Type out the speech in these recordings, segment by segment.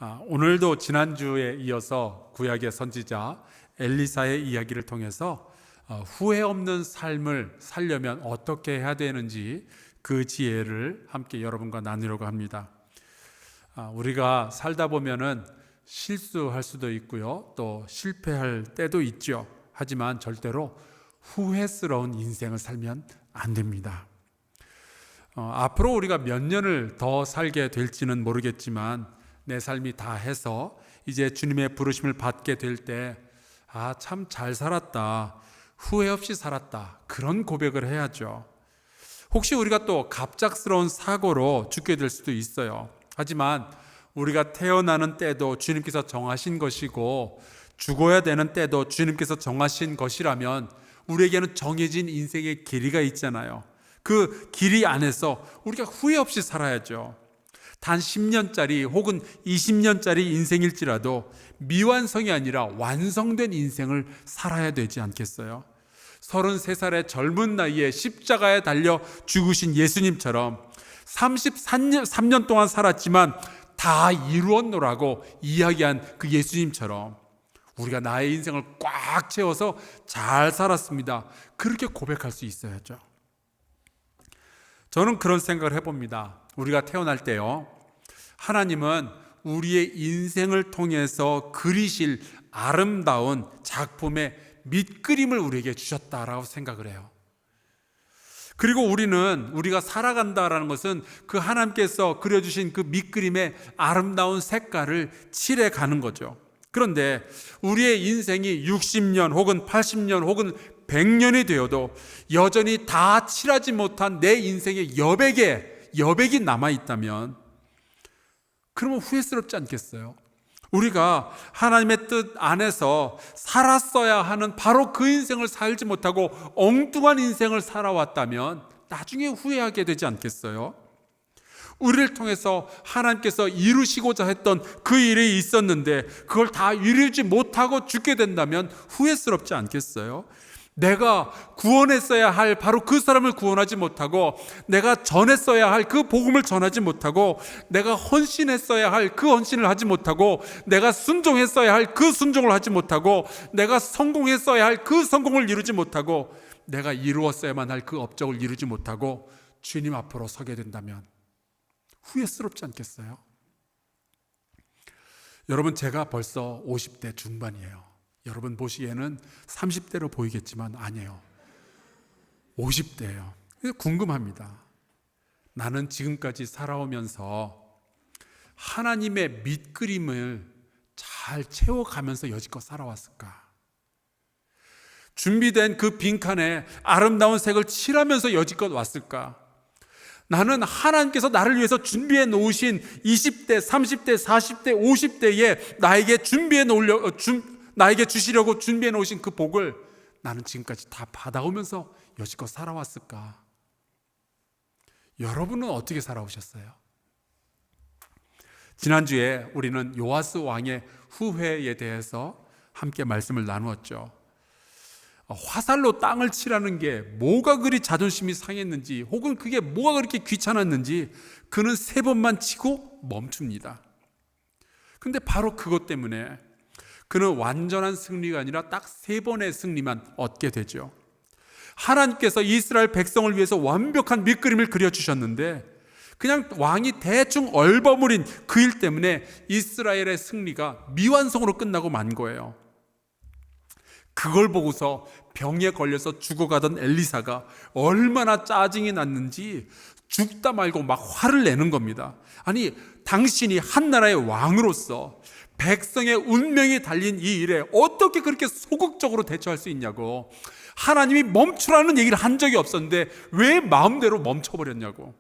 오늘도 지난주에 이어서 구약의 선지자 엘리사의 이야기를 통해서 후회 없는 삶을 살려면 어떻게 해야 되는지 그 지혜를 함께 여러분과 나누려고 합니다. 우리가 살다 보면은 실수할 수도 있고요, 또 실패할 때도 있죠. 하지만 절대로 후회스러운 인생을 살면 안 됩니다. 앞으로 우리가 몇 년을 더 살게 될지는 모르겠지만 내 삶이 다 해서 이제 주님의 부르심을 받게 될 때 참 잘 살았다, 후회 없이 살았다, 그런 고백을 해야죠. 혹시 우리가 또 갑작스러운 사고로 죽게 될 수도 있어요. 하지만 우리가 태어나는 때도 주님께서 정하신 것이고 죽어야 되는 때도 주님께서 정하신 것이라면 우리에게는 정해진 인생의 길이가 있잖아요. 그 길이 안에서 우리가 후회 없이 살아야죠. 단 10년짜리 혹은 20년짜리 인생일지라도 미완성이 아니라 완성된 인생을 살아야 되지 않겠어요? 33살의 젊은 나이에 십자가에 달려 죽으신 예수님처럼 33년 동안 살았지만 다 이루었노라고 이야기한 그 예수님처럼 우리가 나의 인생을 꽉 채워서 잘 살았습니다, 그렇게 고백할 수 있어야죠. 저는 그런 생각을 해봅니다. 우리가 태어날 때요, 하나님은 우리의 인생을 통해서 그리실 아름다운 작품의 밑그림을 우리에게 주셨다라고 생각을 해요. 그리고 우리가 살아간다라는 것은 그 하나님께서 그려주신 그 밑그림의 아름다운 색깔을 칠해 가는 거죠. 그런데 우리의 인생이 60년 혹은 80년 혹은 100년이 되어도 여전히 다 칠하지 못한 내 인생의 여백이 남아있다면 그러면 후회스럽지 않겠어요? 우리가 하나님의 뜻 안에서 살았어야 하는 바로 그 인생을 살지 못하고 엉뚱한 인생을 살아왔다면 나중에 후회하게 되지 않겠어요? 우리를 통해서 하나님께서 이루시고자 했던 그 일이 있었는데 그걸 다 이루지 못하고 죽게 된다면 후회스럽지 않겠어요? 내가 구원했어야 할 바로 그 사람을 구원하지 못하고, 내가 전했어야 할 그 복음을 전하지 못하고, 내가 헌신했어야 할 그 헌신을 하지 못하고, 내가 순종했어야 할 그 순종을 하지 못하고, 내가 성공했어야 할 그 성공을 이루지 못하고, 내가 이루었어야만 할 그 업적을 이루지 못하고 주님 앞으로 서게 된다면 후회스럽지 않겠어요? 여러분, 제가 벌써 50대 중반이에요. 여러분 보시기에는 30대로 보이겠지만 아니에요. 50대예요. 궁금합니다. 나는 지금까지 살아오면서 하나님의 밑그림을 잘 채워가면서 여지껏 살아왔을까? 준비된 그 빈칸에 아름다운 색을 칠하면서 여지껏 왔을까? 나는 하나님께서 나를 위해서 준비해 놓으신 20대, 30대, 40대, 50대에 나에게 주시려고 준비해 놓으신 그 복을 나는 지금까지 다 받아오면서 여지껏 살아왔을까? 여러분은 어떻게 살아오셨어요? 지난주에 우리는 요아스 왕의 후회에 대해서 함께 말씀을 나누었죠. 화살로 땅을 치라는 게 뭐가 그리 자존심이 상했는지, 혹은 그게 뭐가 그렇게 귀찮았는지 그는 3번만 치고 멈춥니다. 근데 바로 그것 때문에 그는 완전한 승리가 아니라 딱 3번의 승리만 얻게 되죠. 하나님께서 이스라엘 백성을 위해서 완벽한 밑그림을 그려주셨는데 그냥 왕이 대충 얼버무린 그 일 때문에 이스라엘의 승리가 미완성으로 끝나고 만 거예요. 그걸 보고서 병에 걸려서 죽어가던 엘리사가 얼마나 짜증이 났는지 죽다 말고 막 화를 내는 겁니다. 아니, 당신이 한 나라의 왕으로서 백성의 운명이 달린 이 일에 어떻게 그렇게 소극적으로 대처할 수 있냐고. 하나님이 멈추라는 얘기를 한 적이 없었는데 왜 마음대로 멈춰버렸냐고.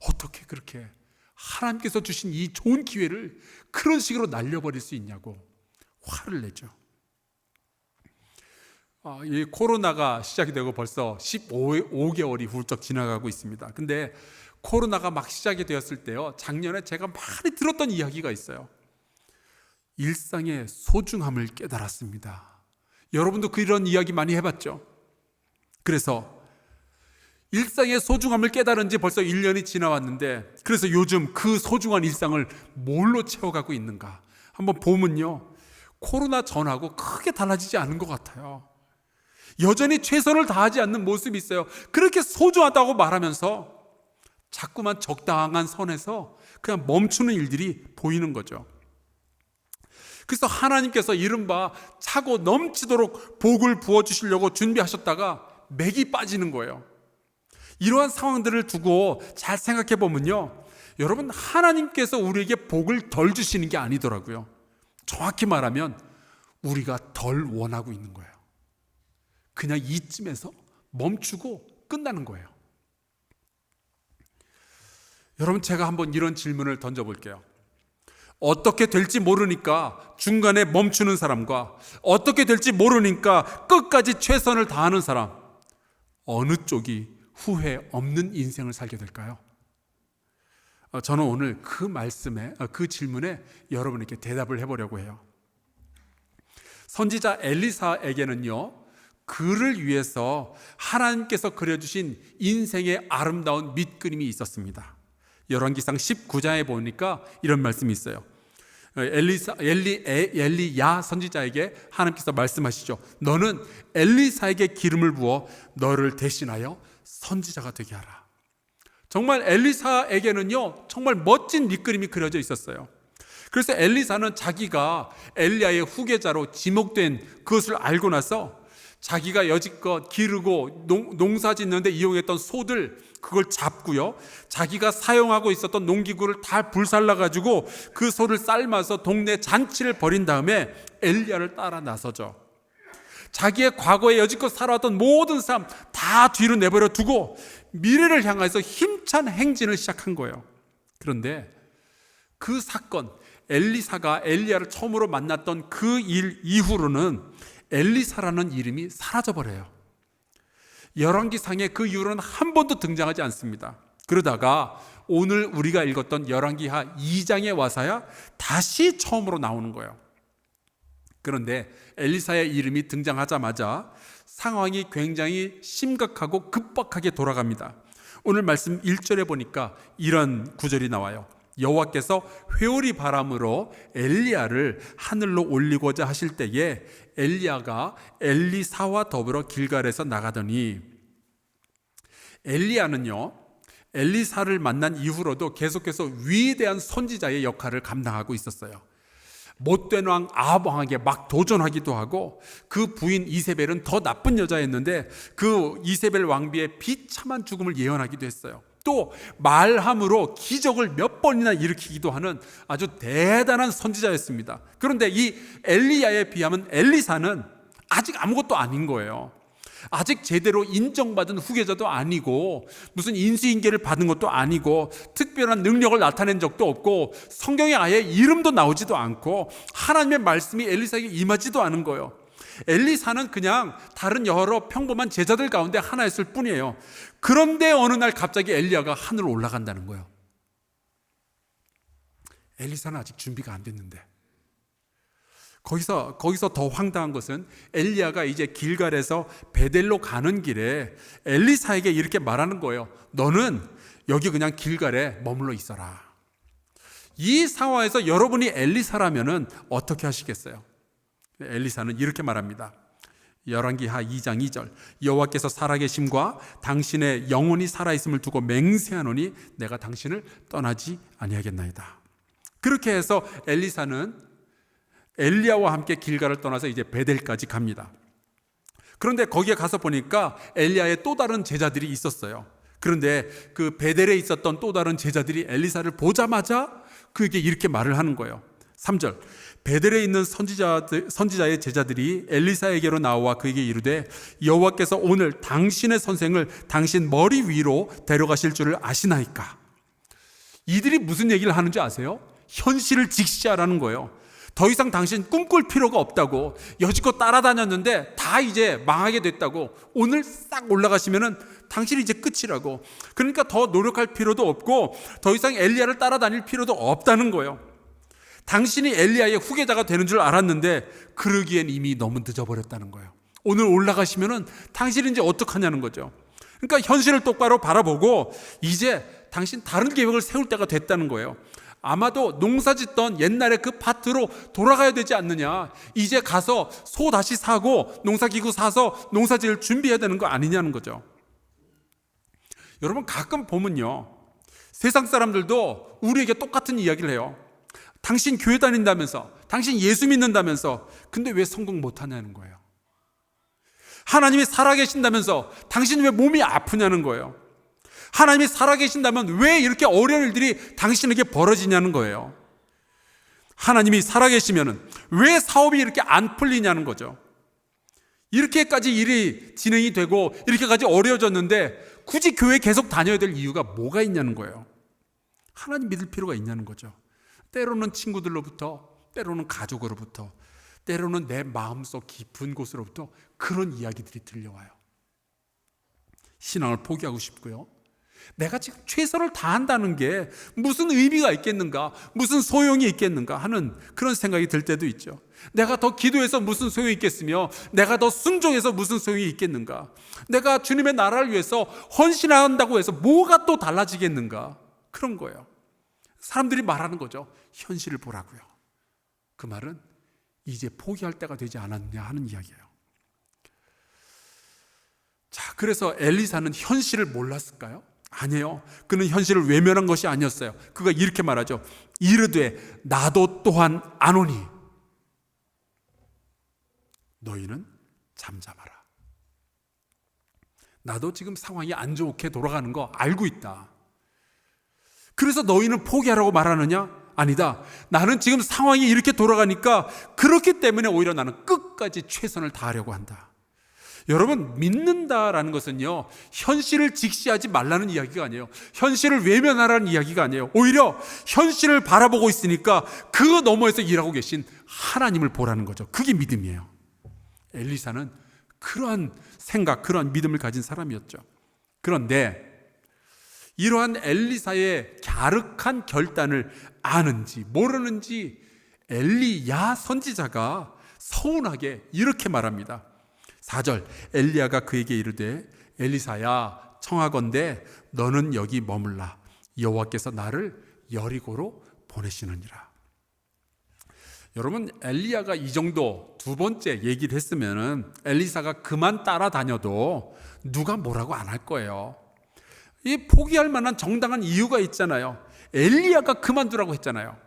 어떻게 그렇게 하나님께서 주신 이 좋은 기회를 그런 식으로 날려버릴 수 있냐고 화를 내죠. 이 코로나가 시작이 되고 벌써 15개월이 훌쩍 지나가고 있습니다. 근데 코로나가 막 시작이 되었을 때요, 작년에 제가 많이 들었던 이야기가 있어요. 일상의 소중함을 깨달았습니다. 여러분도 그런 이야기 많이 해봤죠? 그래서 일상의 소중함을 깨달은 지 벌써 1년이 지나왔는데, 그래서 요즘 그 소중한 일상을 뭘로 채워가고 있는가 한번 보면요, 코로나 전하고 크게 달라지지 않은 것 같아요. 여전히 최선을 다하지 않는 모습이 있어요. 그렇게 소중하다고 말하면서 자꾸만 적당한 선에서 그냥 멈추는 일들이 보이는 거죠. 그래서 하나님께서 이른바 차고 넘치도록 복을 부어주시려고 준비하셨다가 맥이 빠지는 거예요. 이러한 상황들을 두고 잘 생각해 보면요, 여러분, 하나님께서 우리에게 복을 덜 주시는 게 아니더라고요. 정확히 말하면 우리가 덜 원하고 있는 거예요. 그냥 이쯤에서 멈추고 끝나는 거예요. 여러분, 제가 한번 이런 질문을 던져볼게요. 어떻게 될지 모르니까 중간에 멈추는 사람과 어떻게 될지 모르니까 끝까지 최선을 다하는 사람, 어느 쪽이 후회 없는 인생을 살게 될까요? 저는 오늘 그 말씀에, 그 질문에 여러분에게 대답을 해보려고 해요. 선지자 엘리사에게는요, 그를 위해서 하나님께서 그려주신 인생의 아름다운 밑그림이 있었습니다. 열왕기상 19장에 보니까 이런 말씀이 있어요. 엘리야 선지자에게 하나님께서 말씀하시죠. 너는 엘리사에게 기름을 부어 너를 대신하여 선지자가 되게 하라. 정말 엘리사에게는요, 정말 멋진 밑그림이 그려져 있었어요. 그래서 엘리사는 자기가 엘리야의 후계자로 지목된 그것을 알고 나서 자기가 여지껏 기르고 농사 짓는데 이용했던 소들, 그걸 잡고요, 자기가 사용하고 있었던 농기구를 다 불살라가지고 그 소를 삶아서 동네 잔치를 벌인 다음에 엘리야를 따라 나서죠. 자기의 과거에 여지껏 살아왔던 모든 삶 다 뒤로 내버려 두고 미래를 향해서 힘찬 행진을 시작한 거예요. 그런데 그 사건, 엘리사가 엘리야를 처음으로 만났던 그 일 이후로는 엘리사라는 이름이 사라져버려요. 열왕기상에 그 이후로는 한 번도 등장하지 않습니다. 그러다가 오늘 우리가 읽었던 열왕기하 2장에 와서야 다시 처음으로 나오는 거예요. 그런데 엘리사의 이름이 등장하자마자 상황이 굉장히 심각하고 급박하게 돌아갑니다. 오늘 말씀 1절에 보니까 이런 구절이 나와요. 여호와께서 회오리 바람으로 엘리야를 하늘로 올리고자 하실 때에 엘리야가 엘리사와 더불어 길갈에서 나가더니, 엘리야는요, 엘리사를 만난 이후로도 계속해서 위대한 선지자의 역할을 감당하고 있었어요. 못된 왕 아합 왕에게 막 도전하기도 하고, 그 부인 이세벨은 더 나쁜 여자였는데 그 이세벨 왕비의 비참한 죽음을 예언하기도 했어요. 또 말함으로 기적을 몇 번이나 일으키기도 하는 아주 대단한 선지자였습니다. 그런데 이 엘리야에 비하면 엘리사는 아직 아무것도 아닌 거예요. 아직 제대로 인정받은 후계자도 아니고, 무슨 인수인계를 받은 것도 아니고, 특별한 능력을 나타낸 적도 없고, 성경에 아예 이름도 나오지도 않고, 하나님의 말씀이 엘리사에게 임하지도 않은 거예요. 엘리사는 그냥 다른 여러 평범한 제자들 가운데 하나였을 뿐이에요. 그런데 어느 날 갑자기 엘리야가 하늘로 올라간다는 거예요. 엘리사는 아직 준비가 안 됐는데, 거기서 더 황당한 것은 엘리야가 이제 길갈에서 베델로 가는 길에 엘리사에게 이렇게 말하는 거예요. 너는 여기 그냥 길갈에 머물러 있어라. 이 상황에서 여러분이 엘리사라면은 어떻게 하시겠어요? 엘리사는 이렇게 말합니다. 열왕기하 2장 2절, 여호와께서 살아계심과 당신의 영혼이 살아있음을 두고 맹세하노니 내가 당신을 떠나지 아니하겠나이다. 그렇게 해서 엘리사는 엘리야와 함께 길갈을 떠나서 이제 베델까지 갑니다. 그런데 거기에 가서 보니까 엘리야의 또 다른 제자들이 있었어요. 그런데 그 베델에 있었던 또 다른 제자들이 엘리사를 보자마자 그에게 이렇게 말을 하는 거예요. 3절, 베델에 있는 선지자의 제자들이 엘리사에게로 나와 그에게 이르되 여호와께서 오늘 당신의 선생을 당신 머리 위로 데려가실 줄을 아시나이까. 이들이 무슨 얘기를 하는지 아세요? 현실을 직시하라는 거예요. 더 이상 당신 꿈꿀 필요가 없다고, 여지껏 따라다녔는데 다 이제 망하게 됐다고, 오늘 싹 올라가시면은 당신이 이제 끝이라고. 그러니까 더 노력할 필요도 없고 더 이상 엘리야를 따라다닐 필요도 없다는 거예요. 당신이 엘리야의 후계자가 되는 줄 알았는데 그러기엔 이미 너무 늦어버렸다는 거예요. 오늘 올라가시면은 당신이 이제 어떡하냐는 거죠. 그러니까 현실을 똑바로 바라보고 이제 당신 다른 계획을 세울 때가 됐다는 거예요. 아마도 농사 짓던 옛날에 그 밭으로 돌아가야 되지 않느냐. 이제 가서 소 다시 사고 농사기구 사서 농사 지을 준비해야 되는 거 아니냐는 거죠. 여러분, 가끔 보면요, 세상 사람들도 우리에게 똑같은 이야기를 해요. 당신 교회 다닌다면서, 당신 예수 믿는다면서, 근데 왜 성공 못하냐는 거예요. 하나님이 살아계신다면서 당신 왜 몸이 아프냐는 거예요. 하나님이 살아계신다면 왜 이렇게 어려운 일들이 당신에게 벌어지냐는 거예요. 하나님이 살아계시면 왜 사업이 이렇게 안 풀리냐는 거죠. 이렇게까지 일이 진행이 되고 이렇게까지 어려워졌는데 굳이 교회 계속 다녀야 될 이유가 뭐가 있냐는 거예요. 하나님 믿을 필요가 있냐는 거죠. 때로는 친구들로부터, 때로는 가족으로부터, 때로는 내 마음속 깊은 곳으로부터 그런 이야기들이 들려와요. 신앙을 포기하고 싶고요. 내가 지금 최선을 다한다는 게 무슨 의미가 있겠는가, 무슨 소용이 있겠는가 하는 그런 생각이 들 때도 있죠. 내가 더 기도해서 무슨 소용이 있겠으며, 내가 더 순종해서 무슨 소용이 있겠는가, 내가 주님의 나라를 위해서 헌신한다고 해서 뭐가 또 달라지겠는가, 그런 거예요. 사람들이 말하는 거죠. 현실을 보라고요. 그 말은 이제 포기할 때가 되지 않았느냐 하는 이야기예요. 자, 그래서 엘리사는 현실을 몰랐을까요? 아니에요. 그는 현실을 외면한 것이 아니었어요. 그가 이렇게 말하죠. 이르되 나도 또한 아노니 너희는 잠잠하라. 나도 지금 상황이 안 좋게 돌아가는 거 알고 있다. 그래서 너희는 포기하라고 말하느냐? 아니다. 나는 지금 상황이 이렇게 돌아가니까 그렇기 때문에 오히려 나는 끝까지 최선을 다하려고 한다. 여러분, 믿는다라는 것은요, 현실을 직시하지 말라는 이야기가 아니에요. 현실을 외면하라는 이야기가 아니에요. 오히려 현실을 바라보고 있으니까 그 너머에서 일하고 계신 하나님을 보라는 거죠. 그게 믿음이에요. 엘리사는 그러한 생각, 그러한 믿음을 가진 사람이었죠. 그런데 이러한 엘리사의 갸륵한 결단을 아는지 모르는지 엘리야 선지자가 서운하게 이렇게 말합니다. 4절, 엘리야가 그에게 이르되 엘리사야 청하건대 너는 여기 머물라. 여호와께서 나를 여리고로 보내시느니라. 여러분, 엘리야가 이 정도 두 번째 얘기를 했으면 엘리사가 그만 따라다녀도 누가 뭐라고 안 할 거예요. 이 포기할 만한 정당한 이유가 있잖아요. 엘리야가 그만두라고 했잖아요.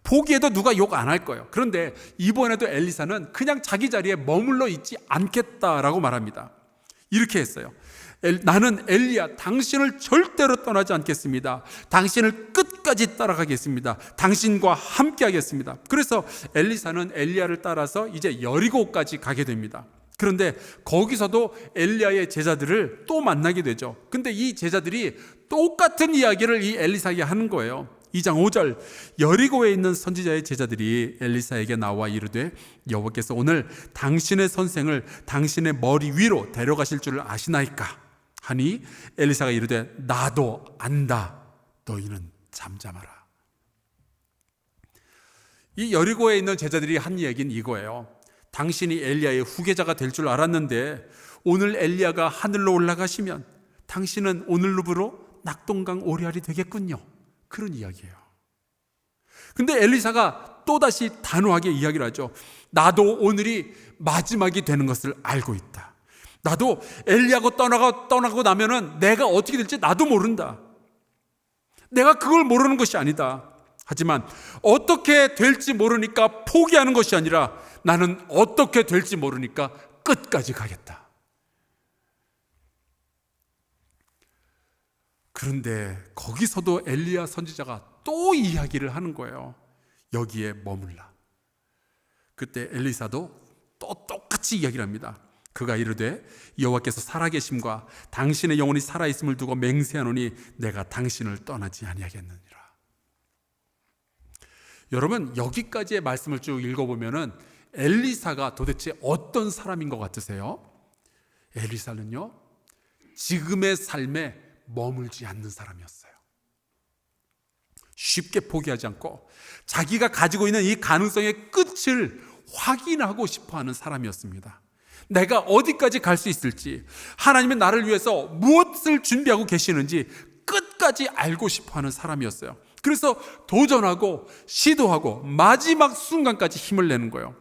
포기해도 누가 욕 안 할 거예요. 그런데 이번에도 엘리사는 그냥 자기 자리에 머물러 있지 않겠다라고 말합니다. 이렇게 했어요. 나는 엘리야 당신을 절대로 떠나지 않겠습니다. 당신을 끝까지 따라가겠습니다. 당신과 함께 하겠습니다. 그래서 엘리사는 엘리야를 따라서 이제 여리고까지 가게 됩니다. 그런데 거기서도 엘리야의 제자들을 또 만나게 되죠. 근데 이 제자들이 똑같은 이야기를 이 엘리사에게 하는 거예요. 2장 5절, 여리고에 있는 선지자의 제자들이 엘리사에게 나와 이르되 여호와께서 오늘 당신의 선생을 당신의 머리 위로 데려가실 줄을 아시나이까 하니 엘리사가 이르되 나도 안다. 너희는 잠잠하라. 이 여리고에 있는 제자들이 한 얘기는 이거예요. 당신이 엘리야의 후계자가 될 줄 알았는데 오늘 엘리야가 하늘로 올라가시면 당신은 오늘로부로 낙동강 오리알이 되겠군요. 그런 이야기예요. 근데 엘리사가 또다시 단호하게 이야기를 하죠. 나도 오늘이 마지막이 되는 것을 알고 있다. 나도 엘리야가 떠나고 나면은 내가 어떻게 될지 나도 모른다. 내가 그걸 모르는 것이 아니다. 하지만 어떻게 될지 모르니까 포기하는 것이 아니라 나는 어떻게 될지 모르니까 끝까지 가겠다. 그런데 거기서도 엘리야 선지자가 또 이야기를 하는 거예요. 여기에 머물라. 그때 엘리사도 또 똑같이 이야기를 합니다. 그가 이르되 여호와께서 살아계심과 당신의 영혼이 살아있음을 두고 맹세하노니 내가 당신을 떠나지 아니하겠느니라. 여러분, 여기까지의 말씀을 쭉 읽어보면은 엘리사가 도대체 어떤 사람인 것 같으세요? 엘리사는요, 지금의 삶에 머물지 않는 사람이었어요. 쉽게 포기하지 않고 자기가 가지고 있는 이 가능성의 끝을 확인하고 싶어하는 사람이었습니다. 내가 어디까지 갈 수 있을지, 하나님의 나를 위해서 무엇을 준비하고 계시는지 끝까지 알고 싶어하는 사람이었어요. 그래서 도전하고 시도하고 마지막 순간까지 힘을 내는 거예요.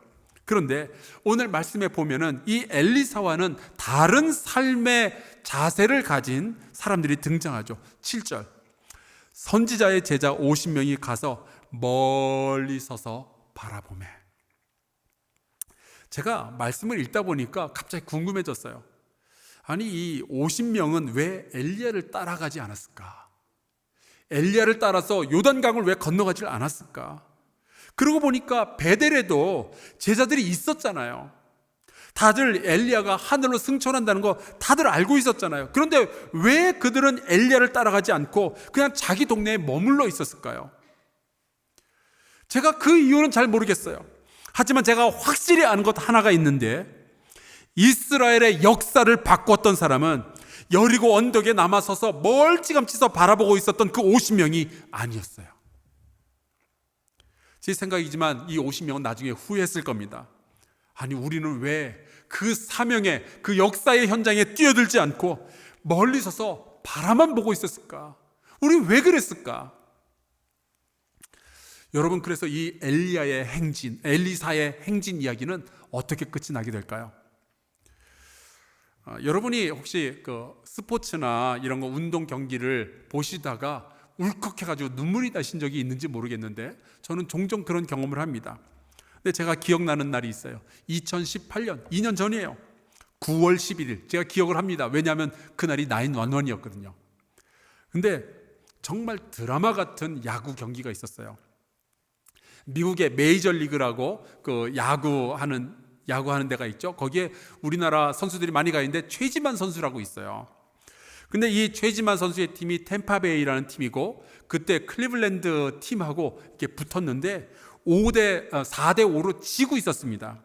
그런데 오늘 말씀에 보면은 이 엘리사와는 다른 삶의 자세를 가진 사람들이 등장하죠. 7절, 선지자의 제자 50명이 가서 멀리 서서 바라보매. 제가 말씀을 읽다 보니까 갑자기 궁금해졌어요. 아니, 이 50명은 왜 엘리야를 따라가지 않았을까? 엘리야를 따라서 요단강을 왜 건너가지 않았을까? 그러고 보니까 베델에도 제자들이 있었잖아요. 다들 엘리야가 하늘로 승천한다는 거 다들 알고 있었잖아요. 그런데 왜 그들은 엘리야를 따라가지 않고 그냥 자기 동네에 머물러 있었을까요? 제가 그 이유는 잘 모르겠어요. 하지만 제가 확실히 아는 것 하나가 있는데, 이스라엘의 역사를 바꿨던 사람은 여리고 언덕에 남아서서 멀찌감치 바라보고 있었던 그 50명이 아니었어요. 제 생각이지만 이 50명은 나중에 후회했을 겁니다. 아니, 우리는 왜 그 사명의 그 역사의 현장에 뛰어들지 않고 멀리 서서 바라만 보고 있었을까? 우리 왜 그랬을까? 여러분, 그래서 이 엘리야의 행진, 엘리사의 행진 이야기는 어떻게 끝이 나게 될까요? 여러분이 혹시 그 스포츠나 이런 거 운동 경기를 보시다가 울컥해가지고 눈물이 나신 적이 있는지 모르겠는데, 저는 종종 그런 경험을 합니다. 근데 제가 기억나는 날이 있어요. 2018년, 2년 전이에요. 9월 11일. 제가 기억을 합니다. 왜냐하면 그날이 911이었거든요. 근데 정말 드라마 같은 야구 경기가 있었어요. 미국의 메이저리그라고 그 야구하는 데가 있죠. 거기에 우리나라 선수들이 많이 가 있는데 최지만 선수라고 있어요. 근데 이 최지만 선수의 팀이 템파베이라는 팀이고, 그때 클리블랜드 팀하고 이렇게 붙었는데 4대 5로 지고 있었습니다.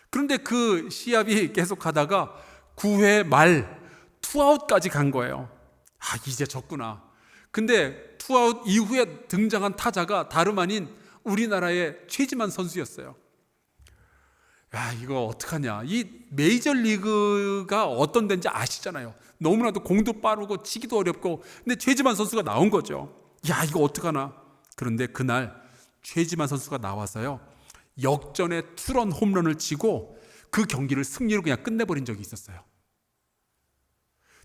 그런데 그 시합이 계속 하다가 9회 말 투아웃까지 간 거예요. 아, 이제 졌구나. 근데 투아웃 이후에 등장한 타자가 다름 아닌 우리나라의 최지만 선수였어요. 야, 이거 어떡하냐. 이 메이저리그가 어떤 데인지 아시잖아요. 너무나도 공도 빠르고 치기도 어렵고, 근데 최지만 선수가 나온 거죠. 야, 이거 어떡하나. 그런데 그날 최지만 선수가 나와서요, 역전의 투런 홈런을 치고 그 경기를 승리로 그냥 끝내버린 적이 있었어요.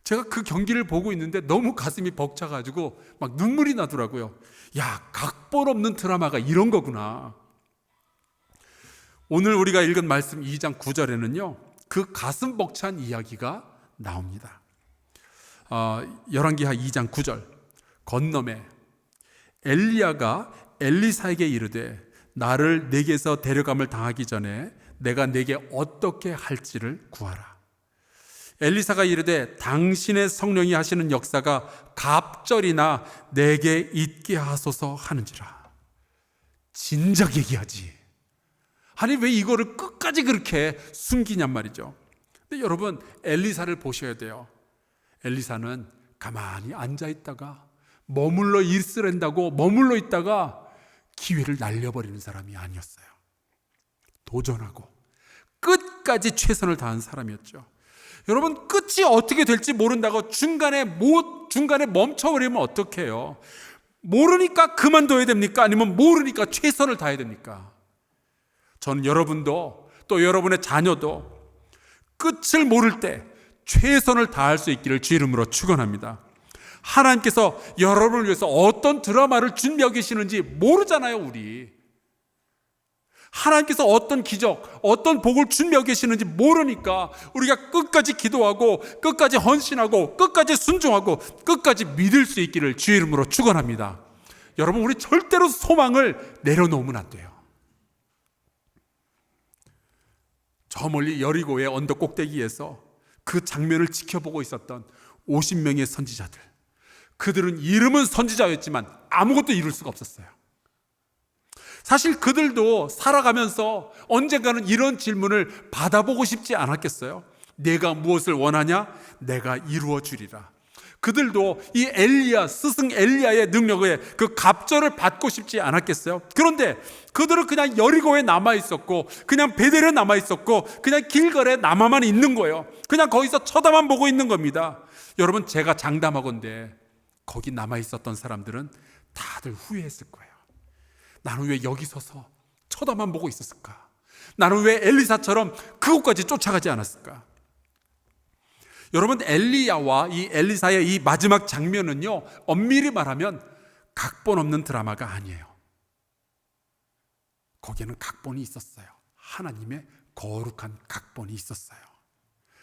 제가 그 경기를 보고 있는데 너무 가슴이 벅차가지고 막 눈물이 나더라고요. 야, 각본 없는 드라마가 이런 거구나. 오늘 우리가 읽은 말씀 2장 9절에는요, 그 가슴 벅찬 이야기가 나옵니다. 열왕기하 2장 9절, 건너매 엘리야가 엘리사에게 이르되 나를 내게서 데려감을 당하기 전에 내가 내게 어떻게 할지를 구하라. 엘리사가 이르되 당신의 성령이 하시는 역사가 갑절이나 내게 있게 하소서 하는지라. 진작 얘기하지. 아니, 왜 이거를 끝까지 그렇게 숨기냔 말이죠. 근데 여러분, 엘리사를 보셔야 돼요. 엘리사는 가만히 앉아있다가 머물러 있으랜다고 머물러 있다가 기회를 날려버리는 사람이 아니었어요. 도전하고 끝까지 최선을 다한 사람이었죠. 여러분, 끝이 어떻게 될지 모른다고 중간에 멈춰버리면 어떡해요? 모르니까 그만둬야 됩니까? 아니면 모르니까 최선을 다해야 됩니까? 저는 여러분도 또 여러분의 자녀도 끝을 모를 때 최선을 다할 수 있기를 주 이름으로 축원합니다. 하나님께서 여러분을 위해서 어떤 드라마를 준비하고 계시는지 모르잖아요, 우리. 하나님께서 어떤 기적, 어떤 복을 준비하고 계시는지 모르니까 우리가 끝까지 기도하고 끝까지 헌신하고 끝까지 순종하고 끝까지 믿을 수 있기를 주의 이름으로 축원합니다. 여러분, 우리 절대로 소망을 내려놓으면 안 돼요. 저 멀리 여리고의 언덕 꼭대기에서 그 장면을 지켜보고 있었던 50명의 선지자들, 그들은 이름은 선지자였지만 아무것도 이룰 수가 없었어요. 사실 그들도 살아가면서 언젠가는 이런 질문을 받아보고 싶지 않았겠어요? 내가 무엇을 원하냐? 내가 이루어 주리라. 그들도 이 엘리야, 스승 엘리야의 능력에 그 갑절을 받고 싶지 않았겠어요? 그런데 그들은 그냥 여리고에 남아 있었고, 그냥 베델에 남아 있었고, 그냥 길갈에 남아만 있는 거예요. 그냥 거기서 쳐다만 보고 있는 겁니다. 여러분, 제가 장담하건대 거기 남아 있었던 사람들은 다들 후회했을 거예요. 나는 왜 여기 서서 쳐다만 보고 있었을까? 나는 왜 엘리사처럼 그곳까지 쫓아가지 않았을까? 여러분, 엘리야와 이 엘리사의 이 마지막 장면은요, 엄밀히 말하면 각본 없는 드라마가 아니에요. 거기에는 각본이 있었어요. 하나님의 거룩한 각본이 있었어요.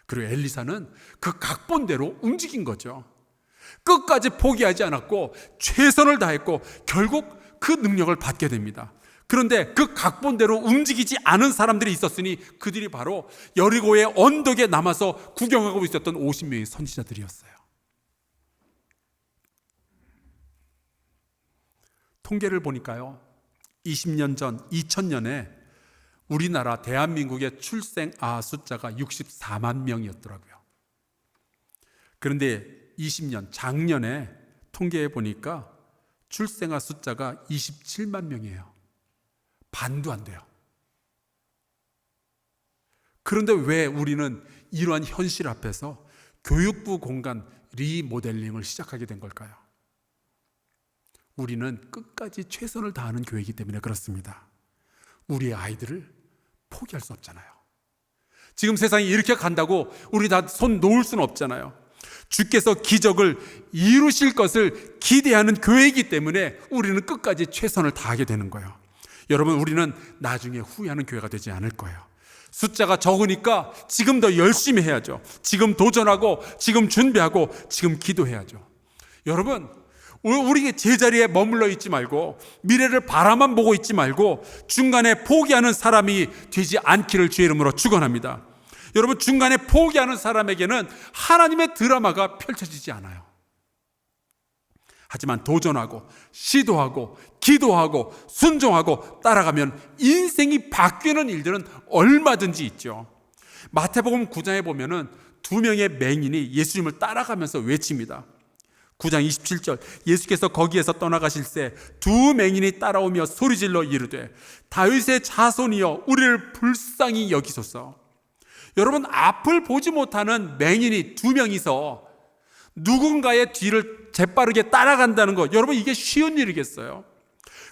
그리고 엘리사는 그 각본대로 움직인 거죠. 끝까지 포기하지 않았고 최선을 다했고 결국 그 능력을 받게 됩니다. 그런데 그 각본대로 움직이지 않은 사람들이 있었으니 그들이 바로 여리고의 언덕에 남아서 구경하고 있었던 50명의 선지자들이었어요. 통계를 보니까요, 20년 전 2000년에 우리나라 대한민국의 출생아 숫자가 64만 명이었더라고요. 그런데 20년 작년에 통계해 보니까 출생아 숫자가 27만 명이에요. 반도 안 돼요. 그런데 왜 우리는 이러한 현실 앞에서 교육부 공간 리모델링을 시작하게 된 걸까요? 우리는 끝까지 최선을 다하는 교회이기 때문에 그렇습니다. 우리의 아이들을 포기할 수 없잖아요. 지금 세상이 이렇게 간다고 우리 다 손 놓을 수는 없잖아요. 주께서 기적을 이루실 것을 기대하는 교회이기 때문에 우리는 끝까지 최선을 다하게 되는 거예요. 여러분, 우리는 나중에 후회하는 교회가 되지 않을 거예요. 숫자가 적으니까 지금 더 열심히 해야죠. 지금 도전하고, 지금 준비하고, 지금 기도해야죠. 여러분, 우리 제자리에 머물러 있지 말고, 미래를 바라만 보고 있지 말고 중간에 포기하는 사람이 되지 않기를 주의 이름으로 축원합니다. 여러분, 중간에 포기하는 사람에게는 하나님의 드라마가 펼쳐지지 않아요. 하지만 도전하고 시도하고 기도하고 순종하고 따라가면 인생이 바뀌는 일들은 얼마든지 있죠. 마태복음 9장에 보면은 2명의 맹인이 예수님을 따라가면서 외칩니다. 9장 27절, 예수께서 거기에서 떠나가실 새 2 맹인이 따라오며 소리질러 이르되 다윗의 자손이여 우리를 불쌍히 여기소서. 여러분, 앞을 보지 못하는 맹인이 2명이서 누군가의 뒤를 재빠르게 따라간다는 것, 여러분, 이게 쉬운 일이겠어요?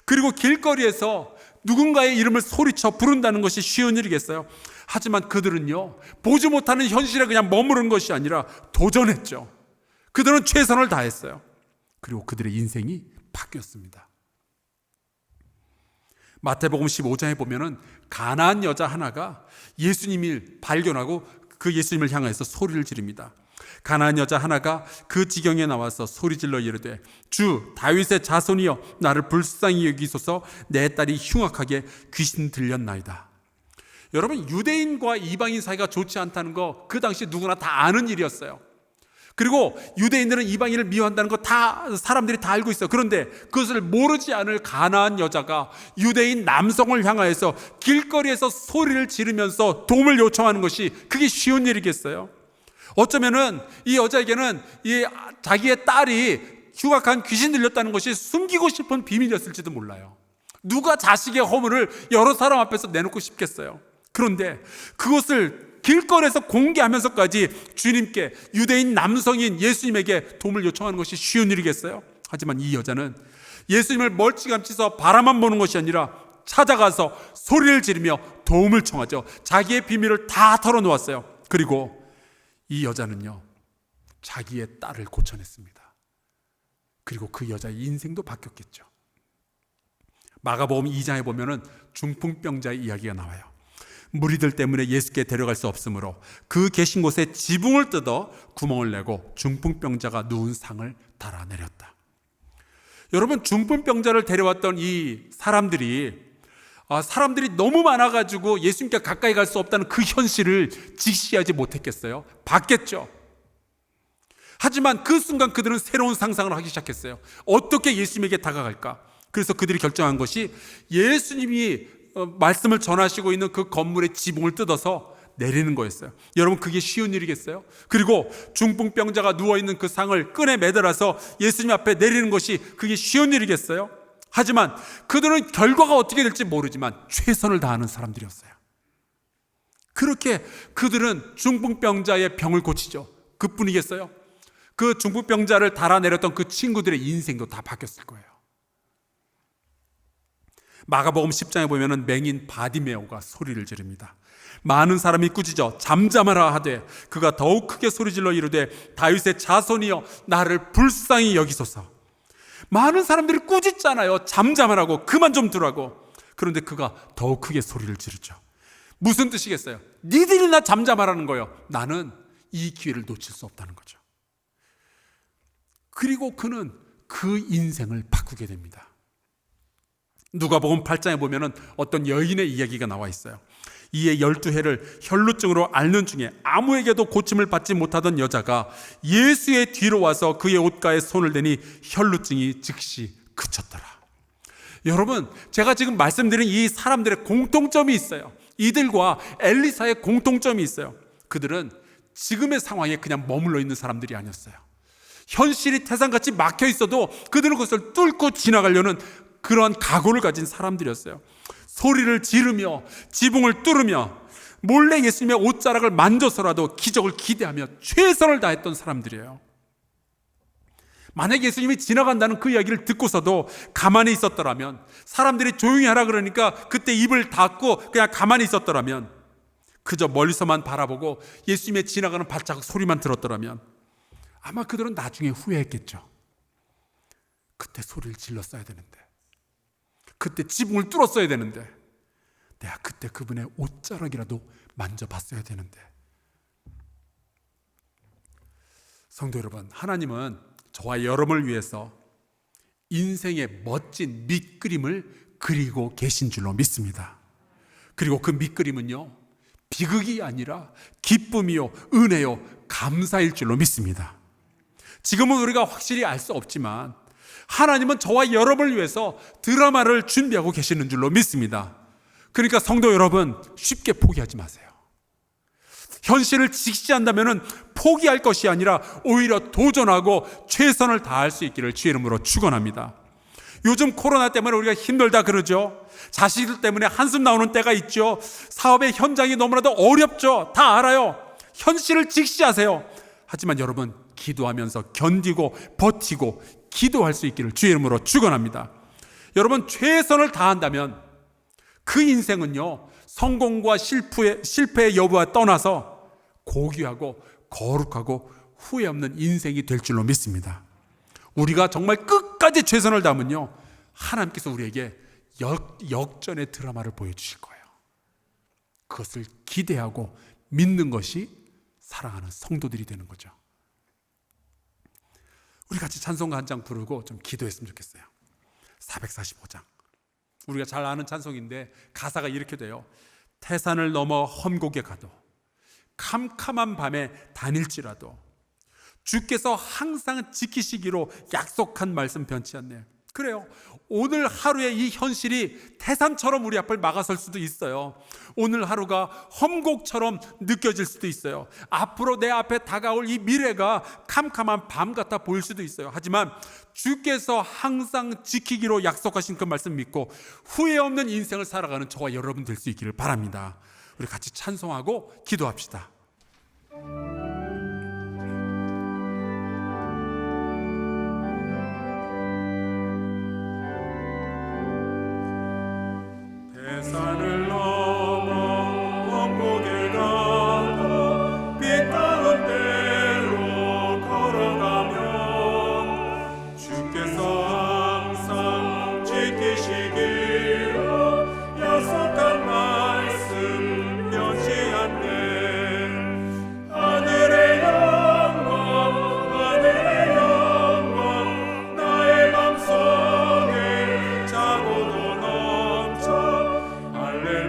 그리고 길거리에서 누군가의 이름을 소리쳐 부른다는 것이 쉬운 일이겠어요? 하지만 그들은요, 보지 못하는 현실에 그냥 머무른 것이 아니라 도전했죠. 그들은 최선을 다했어요. 그리고 그들의 인생이 바뀌었습니다. 마태복음 15장에 보면은 가나안 여자 하나가 예수님을 발견하고 그 예수님을 향해서 소리를 지릅니다. 가나안 여자 하나가 그 지경에 나와서 소리질러 이르되 주 다윗의 자손이여 나를 불쌍히 여기소서 내 딸이 흉악하게 귀신 들렸나이다. 여러분, 유대인과 이방인 사이가 좋지 않다는 거 그 당시 누구나 다 아는 일이었어요. 그리고 유대인들은 이방인을 미워한다는 거 다 사람들이 다 알고 있어요. 그런데 그것을 모르지 않을 가나안 여자가 유대인 남성을 향하여서 길거리에서 소리를 지르면서 도움을 요청하는 것이 그게 쉬운 일이겠어요? 어쩌면은 이 여자에게는 이 자기의 딸이 흉악한 귀신 들렸다는 것이 숨기고 싶은 비밀이었을지도 몰라요. 누가 자식의 허물을 여러 사람 앞에서 내놓고 싶겠어요? 그런데 그것을 길거리에서 공개하면서까지 주님께, 유대인 남성인 예수님에게 도움을 요청하는 것이 쉬운 일이겠어요? 하지만 이 여자는 예수님을 멀찌감치서 바라만 보는 것이 아니라 찾아가서 소리를 지르며 도움을 청하죠. 자기의 비밀을 다 털어놓았어요. 그리고 이 여자는요, 자기의 딸을 고쳐냈습니다. 그리고 그 여자의 인생도 바뀌었겠죠. 마가복음 2장에 보면은 중풍병자의 이야기가 나와요. 무리들 때문에 예수께 데려갈 수 없으므로 그 계신 곳에 지붕을 뜯어 구멍을 내고 중풍병자가 누운 상을 달아내렸다. 여러분, 중풍병자를 데려왔던 이 사람들이 너무 많아가지고 예수님께 가까이 갈 수 없다는 그 현실을 직시하지 못했겠어요? 봤겠죠. 하지만 그 순간 그들은 새로운 상상을 하기 시작했어요. 어떻게 예수님에게 다가갈까? 그래서 그들이 결정한 것이 예수님이 말씀을 전하시고 있는 그 건물의 지붕을 뜯어서 내리는 거였어요. 여러분, 그게 쉬운 일이겠어요? 그리고 중풍병자가 누워있는 그 상을 끈에 매달아서 예수님 앞에 내리는 것이 그게 쉬운 일이겠어요? 하지만 그들은 결과가 어떻게 될지 모르지만 최선을 다하는 사람들이었어요. 그렇게 그들은 중풍병자의 병을 고치죠. 그뿐이겠어요? 그 중풍병자를 달아내렸던 그 친구들의 인생도 다 바뀌었을 거예요. 마가복음 10장에 보면은 맹인 바디메오가 소리를 지릅니다. 많은 사람이 꾸짖어 잠잠하라 하되 그가 더욱 크게 소리질러 이르되 다윗의 자손이여 나를 불쌍히 여기소서. 많은 사람들이 꾸짖잖아요. 잠잠하라고, 그만 좀 두라고. 그런데 그가 더욱 크게 소리를 지르죠. 무슨 뜻이겠어요? 니들이 나 잠잠하라는 거예요. 나는 이 기회를 놓칠 수 없다는 거죠. 그리고 그는 그 인생을 바꾸게 됩니다. 누가복음 8장에 보면은 어떤 여인의 이야기가 나와 있어요. 이에 12해를 혈루증으로 앓는 중에 아무에게도 고침을 받지 못하던 여자가 예수의 뒤로 와서 그의 옷가에 손을 대니 혈루증이 즉시 그쳤더라. 여러분, 제가 지금 말씀드린 이 사람들의 공통점이 있어요. 이들과 엘리사의 공통점이 있어요. 그들은 지금의 상황에 그냥 머물러 있는 사람들이 아니었어요. 현실이 태산같이 막혀 있어도 그들은 그것을 뚫고 지나가려는 그러한 각오를 가진 사람들이었어요. 소리를 지르며 지붕을 뚫으며 몰래 예수님의 옷자락을 만져서라도 기적을 기대하며 최선을 다했던 사람들이에요. 만약 예수님이 지나간다는 그 이야기를 듣고서도 가만히 있었더라면, 사람들이 조용히 하라 그러니까 그때 입을 닫고 그냥 가만히 있었더라면, 그저 멀리서만 바라보고 예수님의 지나가는 발자국 소리만 들었더라면 아마 그들은 나중에 후회했겠죠. 그때 소리를 질렀어야 되는데, 그때 지붕을 뚫었어야 되는데, 내가 그때 그분의 옷자락이라도 만져봤어야 되는데. 성도 여러분, 하나님은 저와 여러분을 위해서 인생의 멋진 밑그림을 그리고 계신 줄로 믿습니다. 그리고 그 밑그림은요, 비극이 아니라 기쁨이요, 은혜요, 감사일 줄로 믿습니다. 지금은 우리가 확실히 알 수 없지만 하나님은 저와 여러분을 위해서 드라마를 준비하고 계시는 줄로 믿습니다. 그러니까 성도 여러분, 쉽게 포기하지 마세요. 현실을 직시한다면 포기할 것이 아니라 오히려 도전하고 최선을 다할 수 있기를 주의 이름으로 축원합니다. 요즘 코로나 때문에 우리가 힘들다 그러죠. 자식들 때문에 한숨 나오는 때가 있죠. 사업의 현장이 너무나도 어렵죠. 다 알아요. 현실을 직시하세요. 하지만 여러분, 기도하면서 견디고 버티고 기도할 수 있기를 주의 이름으로 축원합니다. 여러분, 최선을 다한다면 그 인생은요, 성공과 실패의 여부와 떠나서 고귀하고 거룩하고 후회 없는 인생이 될 줄로 믿습니다. 우리가 정말 끝까지 최선을 다하면요, 하나님께서 우리에게 역전의 드라마를 보여주실 거예요. 그것을 기대하고 믿는 것이 사랑하는 성도들이 되는 거죠. 우리 같이 찬송가 한 장 부르고 좀 기도했으면 좋겠어요. 445장. 우리가 잘 아는 찬송인데 가사가 이렇게 돼요. 태산을 넘어 험곡에 가도 캄캄한 밤에 다닐지라도 주께서 항상 지키시기로 약속한 말씀 변치 않네. 그래요. 오늘 하루의 이 현실이 태산처럼 우리 앞을 막아설 수도 있어요. 오늘 하루가 험곡처럼 느껴질 수도 있어요. 앞으로 내 앞에 다가올 이 미래가 캄캄한 밤 같아 보일 수도 있어요. 하지만 주께서 항상 지키기로 약속하신 그 말씀 믿고 후회 없는 인생을 살아가는 저와 여러분 될 수 있기를 바랍니다. 우리 같이 찬송하고 기도합시다. 산을 넘어 험곡에 가도 빛닿은 대로 걸어가면 주께서 항상 지키시기로 약속한 말씀 변치 않네. 하늘의 영광 나의 맘속에 차고도 넘쳐 할렐루야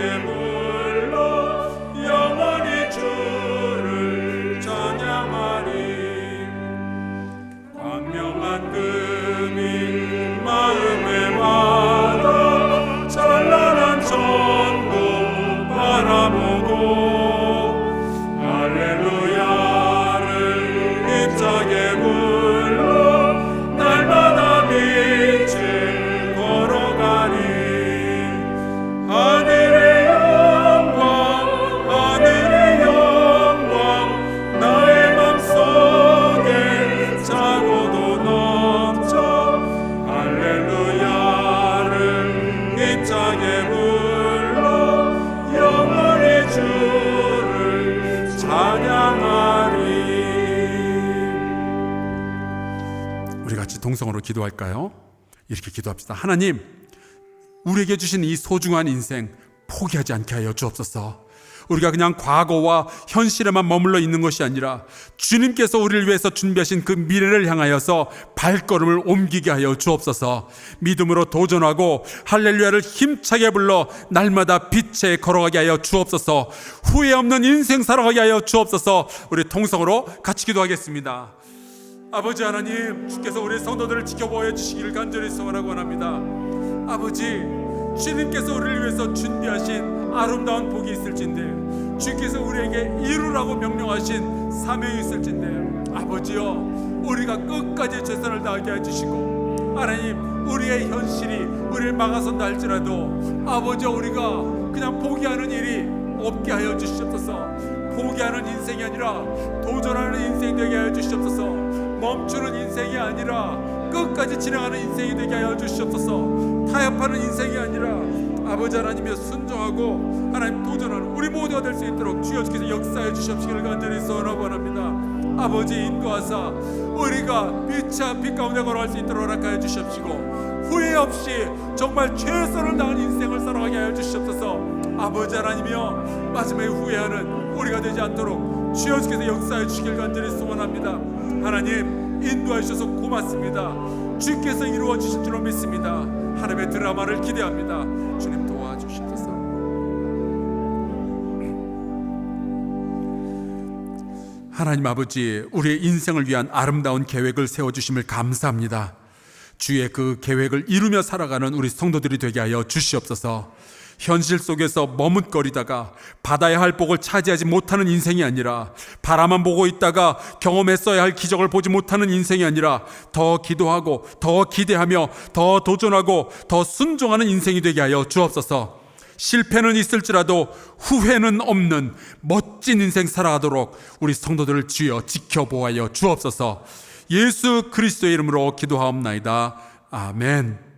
힘차게 불러 영원히 주를 찬양하리. 광명한 금이 마음에 받아 찬란한 천국 바라보고 할렐루야를 힘차게 불러 날마다 빛을 걸어가니. 하늘의 영광 나의 맘속에 차고도 넘쳐 할렐루야를 힘차게 불러 영원히 주를 찬양하리. 우리 같이 동성으로 기도할까요? 이렇게 기도합시다. 하나님, 우리에게 주신 이 소중한 인생 포기하지 않게 하여 주옵소서. 우리가 그냥 과거와 현실에만 머물러 있는 것이 아니라 주님께서 우리를 위해서 준비하신 그 미래를 향하여서 발걸음을 옮기게 하여 주옵소서. 믿음으로 도전하고 할렐루야를 힘차게 불러 날마다 빛에 걸어가게 하여 주옵소서. 후회 없는 인생 살아가게 하여 주옵소서. 우리 통성으로 같이 기도하겠습니다. 아버지 하나님, 주께서 우리 성도들을 지켜보여 주시기를 간절히 소원하고 원합니다. 아버지, 주님께서 우리를 위해서 준비하신 아름다운 복이 있을진데, 주께서 우리에게 이루라고 명령하신 사명이 있을진데, 아버지여, 우리가 끝까지 최선을 다하게 해주시고, 하나님, 우리의 현실이 우리를 막아선다 할지라도 아버지여, 우리가 그냥 포기하는 일이 없게 하여 주시옵소서. 포기하는 인생이 아니라 도전하는 인생 되게 하여 주시옵소서. 멈추는 인생이 아니라 끝까지 진행하는 인생이 되게 하여 주시옵소서. 타협하는 인생이 아니라 아버지 하나님의 순종하고 하나님 도전하는 우리 모두가 될 수 있도록 주여 주께서 역사해 주시옵시기를 간절히 소원하고 원합니다. 아버지 인도하사 우리가 빛의 빛 가운데 걸어갈 수 있도록 허락하여 주시옵시고, 후회 없이 정말 최선을 다한 인생을 살아가게 하여 주시옵소서. 아버지 하나님이여, 마지막에 후회하는 우리가 되지 않도록 주여 주께서 역사해 주시길 간절히 소원합니다. 하나님, 인도해 주셔서 고맙습니다. 주께서 이루어 주실 줄로 믿습니다. 하나님의 드라마를 기대합니다. 주님 도와주시옵소서. 하나님 아버지, 우리의 인생을 위한 아름다운 계획을 세워주심을 감사합니다. 주의 그 계획을 이루며 살아가는 우리 성도들이 되게 하여 주시옵소서. 현실 속에서 머뭇거리다가 받아야 할 복을 차지하지 못하는 인생이 아니라, 바라만 보고 있다가 경험했어야 할 기적을 보지 못하는 인생이 아니라, 더 기도하고 더 기대하며 더 도전하고 더 순종하는 인생이 되게 하여 주옵소서. 실패는 있을지라도 후회는 없는 멋진 인생 살아가도록 우리 성도들을 주여 지켜보아여 주옵소서. 예수 그리스도의 이름으로 기도하옵나이다. 아멘.